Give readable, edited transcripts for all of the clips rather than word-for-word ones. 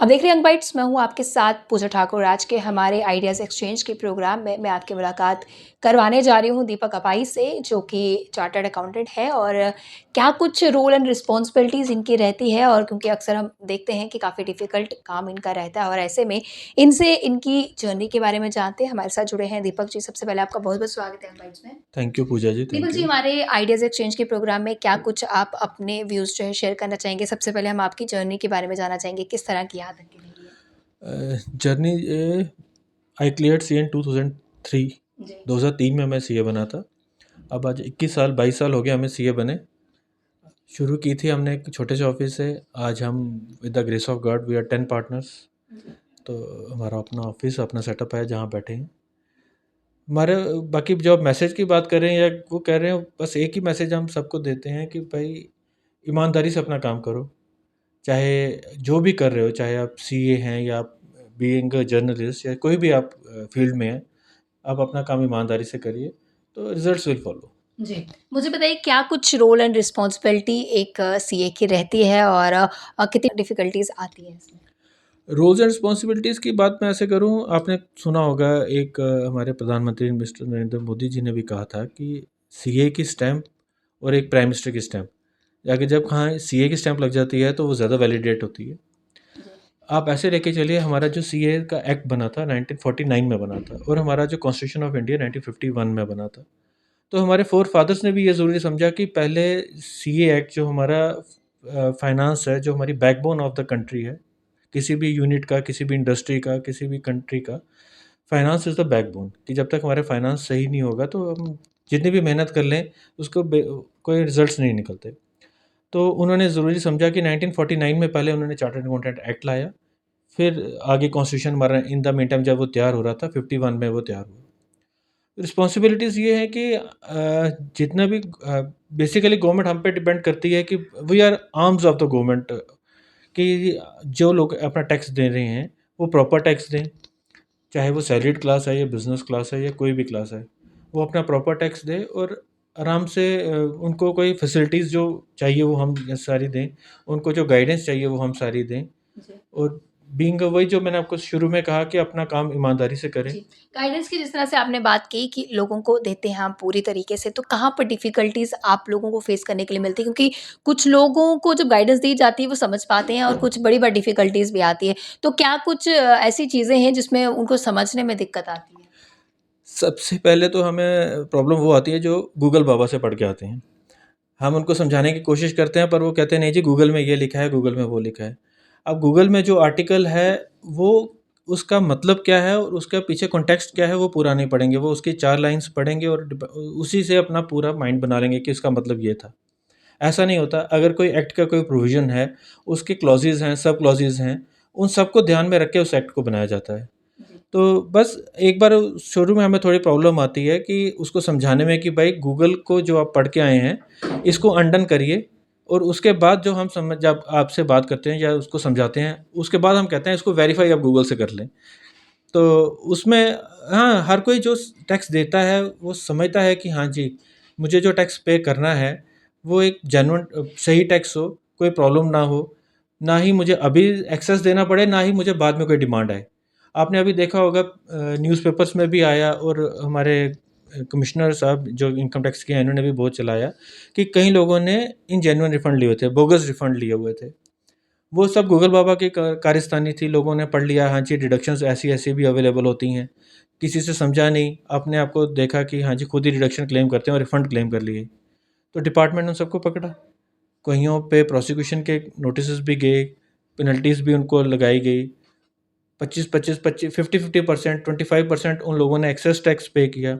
आप देख रहे हैं यंग बाइट्स, मैं हूँ आपके साथ पूजा ठाकुर। आज के हमारे आइडियाज़ एक्सचेंज के प्रोग्राम में मैं आपकी मुलाकात करवाने जा रही हूँ दीपक अपाई से, जो कि चार्टर्ड अकाउंटेंट है। और क्या कुछ रोल एंड रिस्पॉन्सिबिलिटीज़ इनकी रहती है, और क्योंकि अक्सर हम देखते हैं कि काफ़ी डिफ़िकल्ट काम इनका रहता है, और ऐसे में इनसे इनकी जर्नी के बारे में जानते हैं। हमारे साथ जुड़े हैं दीपक जी। सबसे पहले आपका बहुत-बहुत स्वागत है यंग बाइट्स में। Thank you Pooja ji, Deepak thank ji, you. हमारे आइडियाज़ एक्सचेंज के प्रोग्राम में क्या कुछ आप अपने व्यूज़ जो है शेयर करना चाहेंगे? सबसे पहले हम आपकी जर्नी के बारे में जानना चाहेंगे, किस तरह की यहाँ तक की रही है? जर्नी आई क्लियर्ड सी इन 2003। जी। 2003 में मैं सीए बना था। अब आज 21 साल 22 साल हो गए हमें सीए बने। शुरू की थी हमने एक छोटे से ऑफिस से। आज हम with the grace of God we are 10 partners. तो हमारा अपना ऑफिस अपना सेटअप है जहाँ बैठे हैं हमारे। बाकी जो आप मैसेज की बात कर रहे हैं या वो कह रहे हैं, बस एक ही मैसेज हम सबको देते हैं कि भाई ईमानदारी से अपना काम करो। चाहे जो भी कर रहे हो, चाहे आप सीए हैं या आप बीइंग अ जर्नलिस्ट या कोई भी आप फील्ड में हैं, आप अपना काम ईमानदारी से करिए तो रिजल्ट्स विल फॉलो। जी। मुझे बताइए क्या कुछ रोल एंड रिस्पॉन्सिबिलिटी एक सीए की रहती है, और कितनी डिफ़िकल्टीज़ आती हैं इसमें? रोल्स एंड रिस्पॉन्सिबिलिटीज़ की बात मैं ऐसे करूं, आपने सुना होगा एक हमारे प्रधानमंत्री मिस्टर नरेंद्र मोदी जी ने भी कहा था कि सीए की स्टैंप और एक प्राइम मिनिस्टर की स्टैंप, जाके जब कहाँ सीए की स्टैंप लग जाती है तो वो ज़्यादा वैलिडेट होती है। आप ऐसे लेके चलिए, हमारा जो सीए का एक्ट बना था 1949 में बना था, और हमारा जो कॉन्स्टिट्यूशन ऑफ इंडिया 1951 में बना था। तो हमारे फोर फादर्स ने भी ये ज़रूरी समझा कि पहले सीए एक्ट जो हमारा फाइनेंस है, जो हमारी बैकबोन ऑफ द कंट्री है, किसी भी यूनिट का, किसी भी इंडस्ट्री का, किसी भी कंट्री का, फाइनेंस इज़ द बैकबोन। कि जब तक हमारे फाइनेंस सही नहीं होगा तो हम जितनी भी मेहनत कर लें उसको कोई रिजल्ट्स नहीं निकलते। तो उन्होंने ज़रूरी समझा कि 1949 में पहले उन्होंने चार्टर्ड अकाउंटेंट एक्ट लाया, फिर आगे कॉन्स्टिट्यूशन हमारा इन द मीन टाइम जब वो तैयार हो रहा था 51 में वो तैयार हुआ। रिस्पॉन्सिबिलिटीज़ ये है कि जितना भी बेसिकली गवर्नमेंट हम पे डिपेंड करती है कि we are arms of the government. कि जो लोग अपना टैक्स दे रहे हैं वो प्रॉपर टैक्स दें, चाहे वो सैलरीड क्लास है या बिजनेस क्लास है या कोई भी क्लास है, वो अपना प्रॉपर टैक्स दे और आराम से उनको कोई फैसिलिटीज़ जो चाहिए वो हम सारी दें, उनको जो गाइडेंस चाहिए वो हम सारी दें। जी। और बीइंग वही जो मैंने आपको शुरू में कहा कि अपना काम ईमानदारी से करें। जी। गाइडेंस की जिस तरह से आपने बात की कि लोगों को देते हैं हम पूरी तरीके से, तो कहाँ पर डिफ़िकल्टीज़ आप लोगों को फ़ेस करने के लिए मिलती है? क्योंकि कुछ लोगों को जब गाइडेंस दी जाती है वो समझ पाते हैं, और कुछ बड़ी-बड़ी डिफ़िकल्टीज़ भी आती है। तो क्या कुछ ऐसी चीज़ें हैं जिसमें उनको समझने में दिक्कत आती है? सबसे पहले तो हमें प्रॉब्लम वो आती है जो गूगल बाबा से पढ़ के आते हैं। हम उनको समझाने की कोशिश करते हैं पर वो कहते हैं नहीं जी, गूगल में ये लिखा है, गूगल में वो लिखा है। अब गूगल में जो आर्टिकल है वो उसका मतलब क्या है और उसके पीछे कॉन्टेक्स्ट क्या है वो पूरा नहीं पढ़ेंगे। वो उसकी 4 लाइन्स पढ़ेंगे और उसी से अपना पूरा माइंड बना लेंगे कि इसका मतलब ये था। ऐसा नहीं होता। अगर कोई एक्ट का कोई प्रोविज़न है, उसके क्लॉज़ेज़ हैं, सब क्लॉज़ेज़ हैं, उन सबको ध्यान में रख के उस एक्ट को बनाया जाता है। तो बस एक बार शुरू में हमें थोड़ी प्रॉब्लम आती है कि उसको समझाने में कि भाई गूगल को जो आप पढ़ के आए हैं इसको अनडन करिए, और उसके बाद जो हम समझ जब आपसे बात करते हैं या उसको समझाते हैं उसके बाद हम कहते हैं इसको वेरीफाई आप गूगल से कर लें। तो उसमें हाँ, हर कोई जो टैक्स देता है वो समझता है कि हाँ जी, मुझे जो टैक्स पे करना है वो एक जेन्युइन सही टैक्स हो, कोई प्रॉब्लम ना हो, ना ही मुझे अभी एक्सेस देना पड़े, ना ही मुझे बाद में कोई डिमांड आए। आपने अभी देखा होगा न्यूज़पेपर्स में भी आया, और हमारे कमिश्नर साहब जो इनकम टैक्स के हैं इन्होंने भी बहुत चलाया कि कई लोगों ने इनजेन्युइन रिफ़ंड लिए हुए थे, बोगस रिफ़ंड लिए हुए थे। वो सब गूगल बाबा की कारस्तानी थी। लोगों ने पढ़ लिया, हाँ जी डिडक्शंस ऐसी-ऐसी भी अवेलेबल होती हैं। किसी से समझा नहीं, अपने आप को देखा कि हाँ जी खुद ही डिडक्शन क्लेम करते हैं और रिफ़ंड क्लेम कर लिए। तो डिपार्टमेंट ने उन सबको पकड़ा। कइयों पे प्रोसिक्यूशन के नोटिसेस भी गए, पेनल्टीज़ भी उनको लगाई गई। 25-25, 25 50-50%, 25% उन लोगों ने एक्सेस टैक्स पे किया।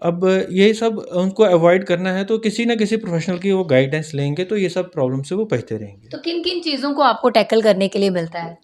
अब ये सब उनको अवॉइड करना है तो किसी न किसी प्रोफ़ेशनल की वो गाइडेंस लेंगे तो ये सब प्रॉब्लम से वो बचते रहेंगे। तो किन-किन चीज़ों को आपको टैकल करने के लिए मिलता है?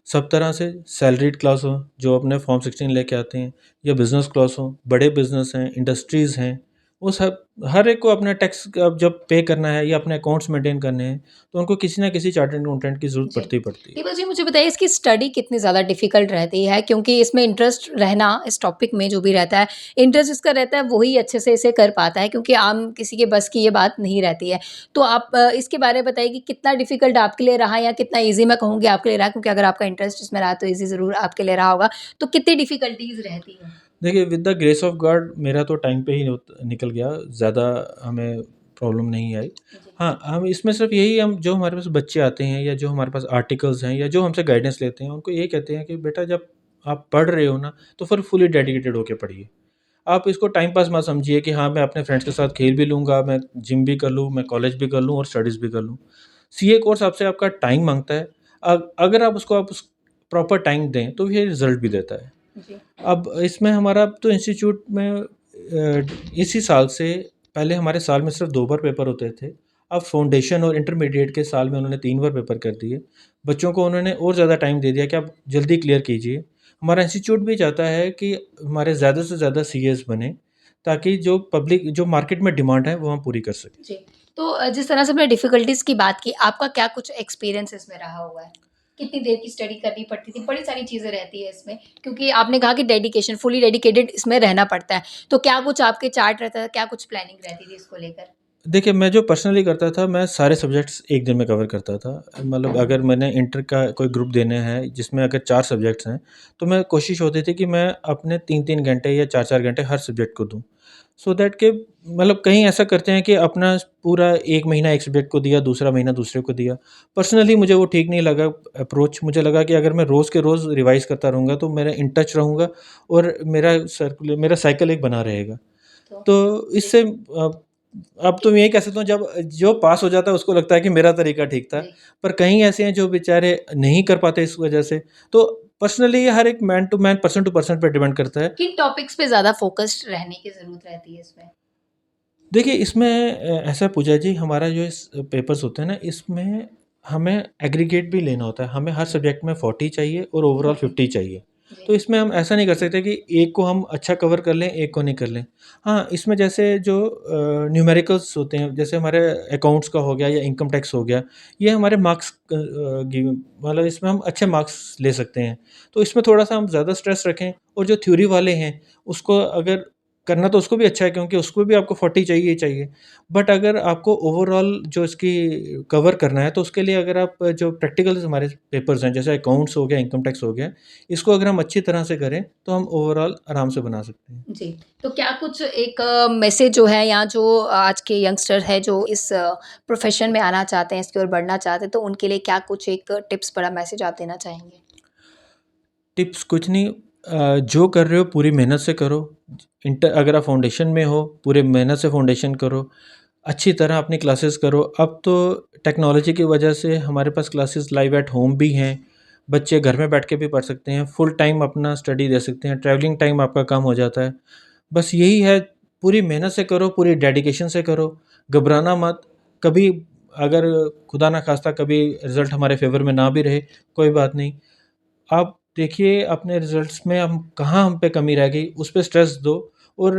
सब तरह से सैलरीड क्लास हो जो अपने फॉर्म 16 लेके आते हैं, या बिज़नेस क्लास हो, बड़े बिज़नेस हैं, इंडस्ट्रीज़ हैं, वो सब हर एक को अपना टैक्स अब जब पे करना है या अपने अकाउंट्स मेंटेन करने हैं, तो उनको किसी ना किसी चार्टर्ड अकाउंटेंट की ज़रूरत जी। पड़ती ही पड़ती है। दीपक जी, मुझे बताइए इसकी स्टडी कितनी ज़्यादा डिफ़िकल्ट रहती है? क्योंकि इसमें इंटरेस्ट रहना इस टॉपिक में जो भी रहता है, इंटरेस्ट जिसका रहता है वही अच्छे से इसे कर पाता है क्योंकि आम किसी के बस की ये बात नहीं रहती है। तो आप इसके बारे में बताइए कि कितना डिफ़िकल्ट आपके लिए रहा या कितना ईज़ी मैं कहूँगी आपके लिए रहा? क्योंकि अगर आपका इंटरेस्ट इसमें रहा तो ईज़ी ज़रूर आपके लिए रहा होगा। तो कितनी डिफ़िकल्टीज़ रहती हैं? देखिए, with the grace of God मेरा तो टाइम पे ही निकल गया, ज़्यादा हमें प्रॉब्लम नहीं आई। जी। हाँ, हम इसमें सिर्फ़ यही हम जो हमारे पास बच्चे आते हैं या जो हमारे पास आर्टिकल्स हैं या जो हमसे गाइडेंस लेते हैं, उनको यही कहते हैं कि बेटा जब आप पढ़ रहे हो ना, तो फिर फुली डेडिकेटेड होके पढ़िए। आप इसको टाइम पास मत समझिए कि हाँ, मैं अपने फ्रेंड्स के साथ खेल भी लूँगा, मैं जिम भी कर लूँ, मैं कॉलेज भी कर लूँ और स्टडीज़ भी कर लूँ। सीए कोर्स आपसे आपका टाइम माँगता है। अगर आप उस प्रॉपर टाइम दें, तो ये रिज़ल्ट भी देता है। जी। अब इसमें हमारा अब तो इंस्टीट्यूट में इसी साल से पहले हमारे साल में सिर्फ 2 बार पेपर होते थे। अब फाउंडेशन और इंटरमीडिएट के साल में उन्होंने 3 बार पेपर कर दिए। बच्चों को उन्होंने और ज़्यादा टाइम दे दिया कि आप जल्दी क्लियर कीजिए। हमारा इंस्टीट्यूट भी चाहता है कि हमारे ज़्यादा से ज़्यादा सीएस बने, ताकि जो मार्केट में डिमांड है, वो हम पूरी कर सकें। जी। तो जिस तरह से हमने डिफ़िकल्टीज़ की बात की, आपका क्या कुछ एक्सपीरियंस इसमें रहा हुआ है? कितनी देर की स्टडी करनी पड़ती थी? बड़ी सारी चीज़ें रहती है इसमें, क्योंकि आपने कहा कि डेडिकेशन फुली डेडिकेटेड इसमें रहना पड़ता है। तो क्या कुछ आपके चार्ट रहता था? क्या कुछ प्लानिंग रहती थी इसको लेकर? देखिए, मैं जो पर्सनली करता था, मैं सारे सब्जेक्ट्स 1 दिन में कवर करता था। मतलब अगर मैंने इंटर का कोई ग्रुप देने हैं, जिसमें अगर 4 सब्जेक्ट्स हैं, तो मैं कोशिश होती थी कि मैं अपने 3-3 घंटे या 4-4 घंटे हर सब्जेक्ट को दूँ। सो दैट कि मतलब कहीं ऐसा करते हैं कि अपना पूरा 1 महीना एक सब्जेक्ट को दिया, दूसरा महीना दूसरे को दिया। पर्सनली मुझे वो ठीक नहीं लगा अप्रोच। मुझे लगा कि अगर मैं रोज़ के रोज़ रिवाइज़ करता रहूँगा, तो मैं इन टच रहूँगा और मेरा साइकिल एक बना रहेगा। तो तो जी, इससे अब तो मैं यही कह सकता हूँ, जब जो पास हो जाता है उसको लगता है कि मेरा तरीका ठीक था। जी। पर कई ऐसे हैं जो बेचारे नहीं कर पाते इस वजह से। तो पर्सनली हर एक man to man, person to person पे डिपेंड करता है। किन टॉपिक्स पे ज़्यादा फ़ोकस्ड रहने की ज़रूरत रहती है इसमें? देखिए, इसमें ऐसा है पूजा जी, हमारा जो इस पेपर्स होते हैं ना, इसमें हमें एग्रीगेट भी लेना होता है। हमें हर सब्जेक्ट में 40 चाहिए और ओवरऑल ओके। 50 चाहिए। जी। तो इसमें हम ऐसा नहीं कर सकते कि एक को हम अच्छा कवर कर लें, एक को नहीं कर लें। हाँ, इसमें जैसे जो न्यूमेरिकल्स होते हैं, जैसे हमारे अकाउंट्स का हो गया या इनकम टैक्स हो गया, ये हमारे मार्क्स मतलब इसमें हम अच्छे मार्क्स ले सकते हैं। तो इसमें थोड़ा-सा हम ज़्यादा स्ट्रेस रखें, और जो थ्योरी वाले हैं, उसको अगर करना तो उसको भी अच्छा है, क्योंकि उसको भी आपको 40 चाहिए ही चाहिए। बट अगर आपको ओवरऑल जो इसकी कवर करना है, तो उसके लिए अगर आप जो प्रैक्टिकल्स हमारे पेपर्स हैं, जैसे अकाउंट्स हो गया, इनकम टैक्स हो गया, इसको अगर हम अच्छी तरह से करें, तो हम ओवरऑल आराम से बना सकते हैं। जी। तो क्या कुछ एक मैसेज जो है या जो आज के यंगस्टर है जो इस प्रोफ़ेशन में आना चाहते हैं, इसकी ओर बढ़ना चाहते हैं, तो उनके लिए क्या कुछ एक टिप्स बड़ा मैसेज आप देना चाहेंगे? टिप्स कुछ नहीं, जो कर रहे हो पूरी मेहनत से करो। अगर आप फाउंडेशन में हो, पूरे मेहनत से फाउंडेशन करो, अच्छी तरह अपनी क्लासेस करो। अब तो टेक्नोलॉजी की वजह से हमारे पास क्लासेस लाइव एट होम भी हैं। बच्चे घर में बैठ के भी पढ़ सकते हैं, फुल टाइम अपना स्टडी दे सकते हैं, ट्रैवलिंग टाइम आपका कम हो जाता है। बस यही है, पूरी मेहनत से करो, पूरी डेडिकेशन से करो, घबराना मत। कभी अगर खुदा ना ख़ास्ता कभी रिज़ल्ट हमारे फ़ेवर में ना भी रहे, कोई बात नहीं। आप देखिए अपने रिज़ल्ट्स में हम कहाँ हम पे कमी रह गई, उस पे स्ट्रेस दो। और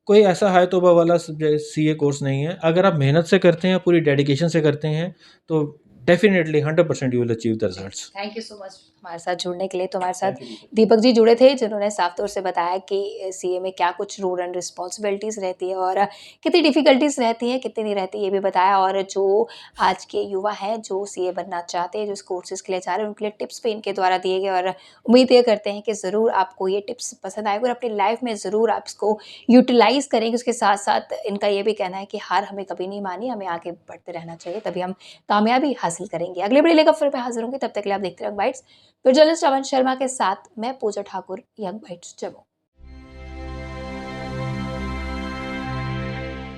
कोई ऐसा हाय तौबा वाला सीए कोर्स नहीं है। अगर आप मेहनत से करते हैं, पूरी डेडिकेशन से करते हैं, तो definitely 100% you will achieve the जी, results. Thank you so much हमारे साथ जुड़ने के लिए। तो हमारे साथ थैंक यू दीपक। दीपक जी जुड़े थे जिन्होंने साफ तौर से बताया कि सीए में क्या कुछ रूल एंड रिस्पॉन्सिबिलिटीज़ रहती है और कितनी डिफ़िकल्टीज़ रहती हैं, कितनी नहीं रहती ये भी बताया। और जो आज के युवा हैं जो सीए बनना चाहते हैं, जो इस कोर्सेज़ के लिए जा रहे हैं, उनके लिए टिप्स भी इनके द्वारा दिए गए और उम्मीद ये करते हैं कि ज़रूर आपको ये टिप्स पसंद आएगा और अपनी लाइफ़ में ज़रूर आप इसको यूटिलाइज़ करेंगे। उसके साथ-साथ इनका ये भी कहना है कि हार हमें कभी नहीं मानी, हमें आगे बढ़ते रहना चाहिए, तभी हम कामयाबी हासिल करेंगे। अगले वीडियो लेकर फिर मैं हाज़िर होंगी, तब तक के लिए आप देखते रहो यंग बाइट्स। फिर जर्नलिस्ट अवन शर्मा के साथ मैं पूजा ठाकुर, यंग बाइट्स जम्मू।